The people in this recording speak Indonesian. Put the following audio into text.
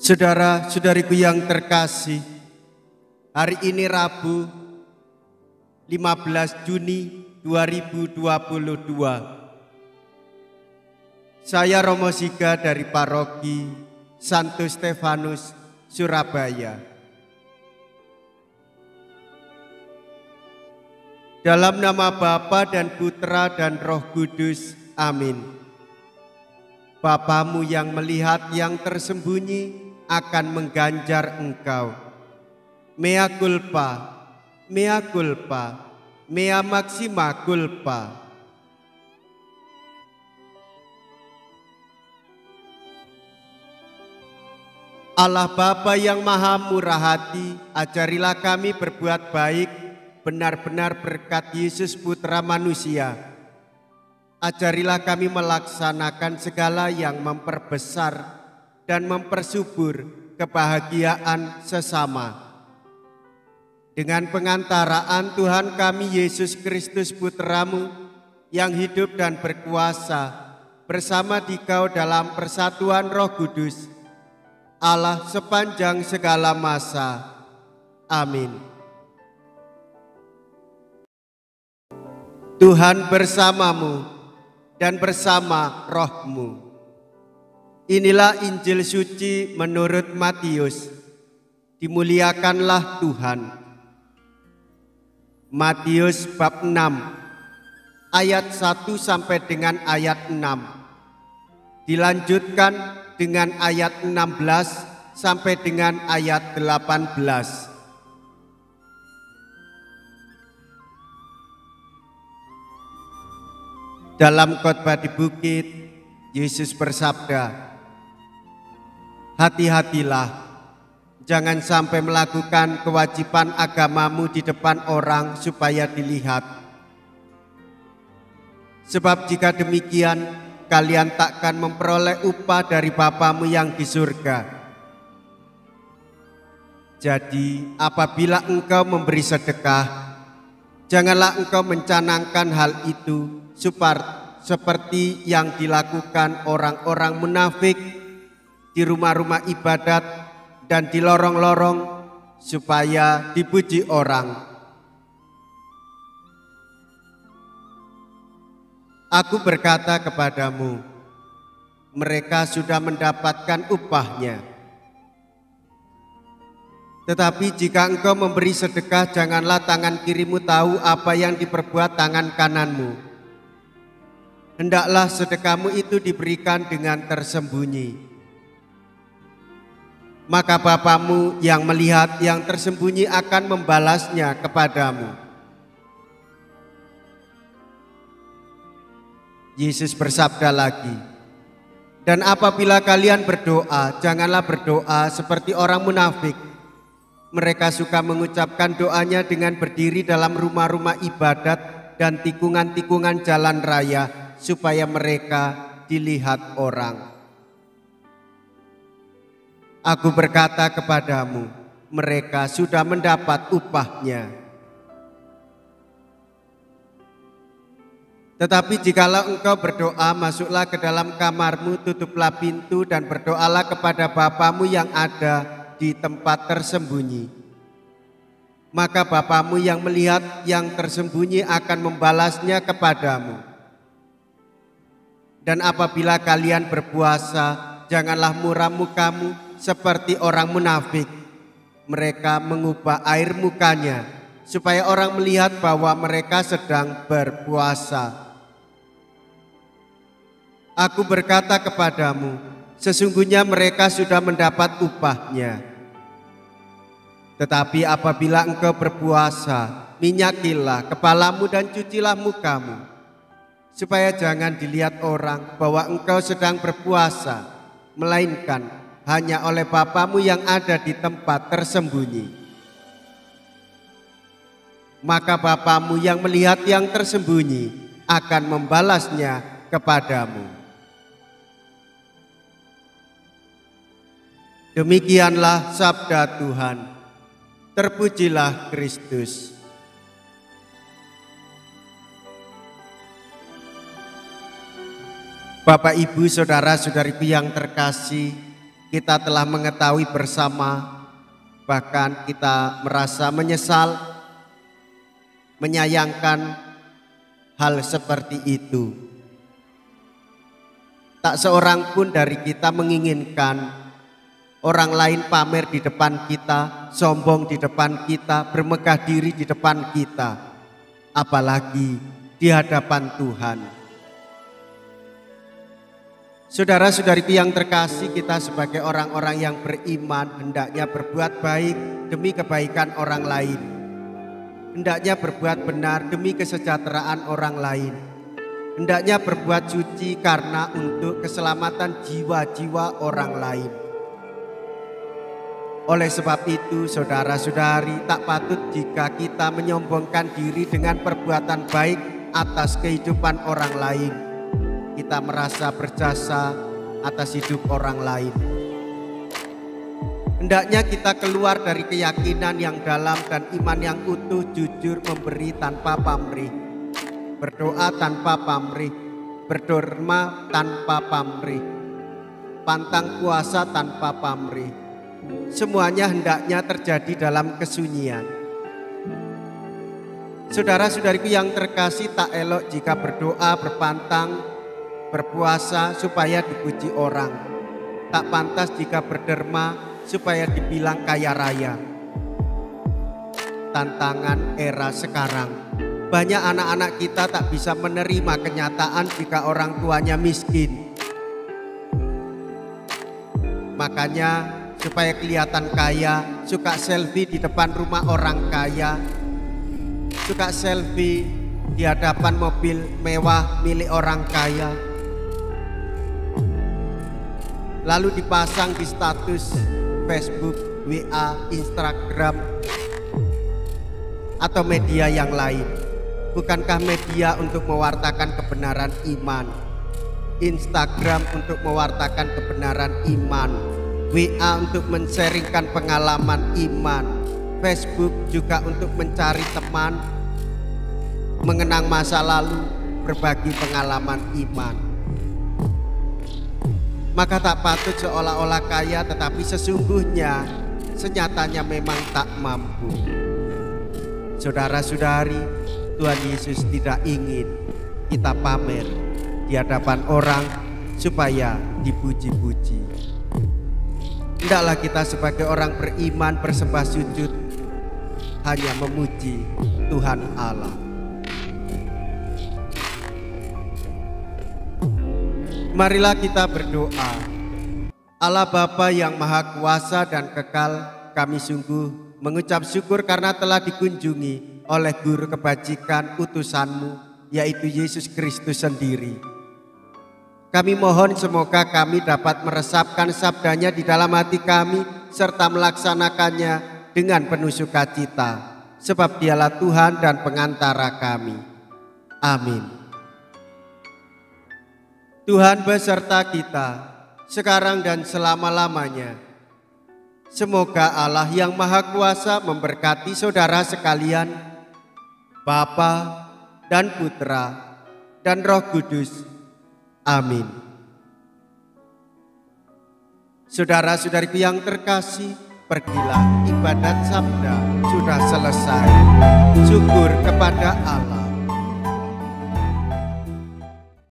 Saudara-saudariku yang terkasih, hari ini Rabu 15 Juni 2022. Saya Romo Siga dari Paroki Santo Stefanus, Surabaya. Dalam nama Bapa dan Putra dan Roh Kudus, amin. Bapamu yang melihat yang tersembunyi akan mengganjar engkau. Mea culpa, mea culpa, mea maxima culpa. Allah Bapa yang maha murah hati, ajarilah kami berbuat baik, benar-benar berkat Yesus Putra Manusia. Ajarilah kami melaksanakan segala yang memperbesar dan mempersubur kebahagiaan sesama. Dengan pengantaraan Tuhan kami Yesus Kristus Putramu yang hidup dan berkuasa bersama Dikau dalam persatuan Roh Kudus, Allah sepanjang segala masa. Amin. Tuhan bersamamu dan bersama rohmu. Inilah Injil suci menurut Matius. Dimuliakanlah Tuhan. Matius bab 6 ayat 1 sampai dengan ayat 6. Dilanjutkan dengan ayat 16 sampai dengan ayat 18. Dalam khotbah di bukit, Yesus bersabda, "Hati-hatilah, jangan sampai melakukan kewajiban agamamu di depan orang supaya dilihat. Sebab jika demikian, kalian takkan memperoleh upah dari Bapamu yang di surga. Jadi, apabila engkau memberi sedekah, janganlah engkau mencanangkan hal itu seperti yang dilakukan orang-orang munafik di rumah-rumah ibadat dan di lorong-lorong supaya dipuji orang. Aku berkata kepadamu, mereka sudah mendapatkan upahnya. Tetapi jika engkau memberi sedekah, janganlah tangan kirimu tahu apa yang diperbuat tangan kananmu. Hendaklah sedekahmu itu diberikan dengan tersembunyi. Maka Bapamu yang melihat yang tersembunyi akan membalasnya kepadamu." Yesus bersabda lagi, "Dan apabila kalian berdoa, janganlah berdoa seperti orang munafik. Mereka suka mengucapkan doanya dengan berdiri dalam rumah-rumah ibadat dan tikungan-tikungan jalan raya, supaya mereka dilihat orang. Aku berkata kepadamu, mereka sudah mendapat upahnya. Tetapi jikalau engkau berdoa, masuklah ke dalam kamarmu, tutuplah pintu dan berdoalah kepada Bapamu yang ada di tempat tersembunyi. Maka Bapamu yang melihat yang tersembunyi akan membalasnya kepadamu. Dan apabila kalian berpuasa, janganlah muram mukamu seperti orang munafik. Mereka mengubah air mukanya supaya orang melihat bahwa mereka sedang berpuasa. Aku berkata kepadamu, sesungguhnya mereka sudah mendapat upahnya. Tetapi apabila engkau berpuasa, minyakilah kepalamu dan cucilah mukamu, supaya jangan dilihat orang bahwa engkau sedang berpuasa, melainkan hanya oleh Bapamu yang ada di tempat tersembunyi. Maka Bapamu yang melihat yang tersembunyi akan membalasnya kepadamu." Demikianlah sabda Tuhan. Terpujilah Kristus. Bapak, Ibu, saudara-saudariku yang terkasih, kita telah mengetahui bersama, bahkan kita merasa menyesal, menyayangkan hal seperti itu. Tak seorang pun dari kita menginginkan orang lain pamer di depan kita, sombong di depan kita, bermegah diri di depan kita, apalagi di hadapan Tuhan. Saudara-saudariku yang terkasih, kita sebagai orang-orang yang beriman hendaknya berbuat baik demi kebaikan orang lain. Hendaknya berbuat benar demi kesejahteraan orang lain. Hendaknya berbuat suci karena untuk keselamatan jiwa-jiwa orang lain. Oleh sebab itu, saudara-saudari, tak patut jika kita menyombongkan diri dengan perbuatan baik atas kehidupan orang lain. Kita merasa berjasa atas hidup orang lain. Hendaknya kita keluar dari keyakinan yang dalam dan iman yang utuh, jujur, memberi tanpa pamrih, berdoa tanpa pamrih, berderma tanpa pamrih, pantang puasa tanpa pamrih. Semuanya hendaknya terjadi dalam kesunyian. Saudara-saudariku yang terkasih, tak elok jika berdoa, berpantang, berpuasa supaya dipuji orang. Tak pantas jika berderma supaya dibilang kaya raya. Tantangan era sekarang, banyak anak-anak kita tak bisa menerima kenyataan jika orang tuanya miskin. Makanya supaya kelihatan kaya, suka selfie di depan rumah orang kaya, suka selfie di hadapan mobil mewah milik orang kaya, lalu dipasang di status Facebook, WA, Instagram, atau media yang lain. Bukankah media untuk mewartakan kebenaran iman, Instagram untuk mewartakan kebenaran iman, WA untuk men-sharingkan pengalaman iman, Facebook juga untuk mencari teman, mengenang masa lalu, berbagi pengalaman iman. Maka tak patut seolah-olah kaya tetapi sesungguhnya senyatanya memang tak mampu. Saudara-saudari, Tuhan Yesus tidak ingin kita pamer di hadapan orang supaya dipuji-puji. Hendaklah kita sebagai orang beriman bersembah sujud hanya memuji Tuhan Allah. Marilah kita berdoa. Allah Bapa yang Maha Kuasa dan Kekal, kami sungguh mengucap syukur karena telah dikunjungi oleh Guru Kebajikan utusan-Mu, yaitu Yesus Kristus sendiri. Kami mohon semoga kami dapat meresapkan sabdanya di dalam hati kami serta melaksanakannya dengan penuh sukacita, sebab Dialah Tuhan dan pengantara kami. Amin. Tuhan beserta kita sekarang dan selama-lamanya. Semoga Allah yang Maha Kuasa memberkati saudara sekalian, Bapa dan Putra dan Roh Kudus. Amin. Saudara-saudariku yang terkasih, pergilah, ibadat sabda sudah selesai. Syukur kepada Allah.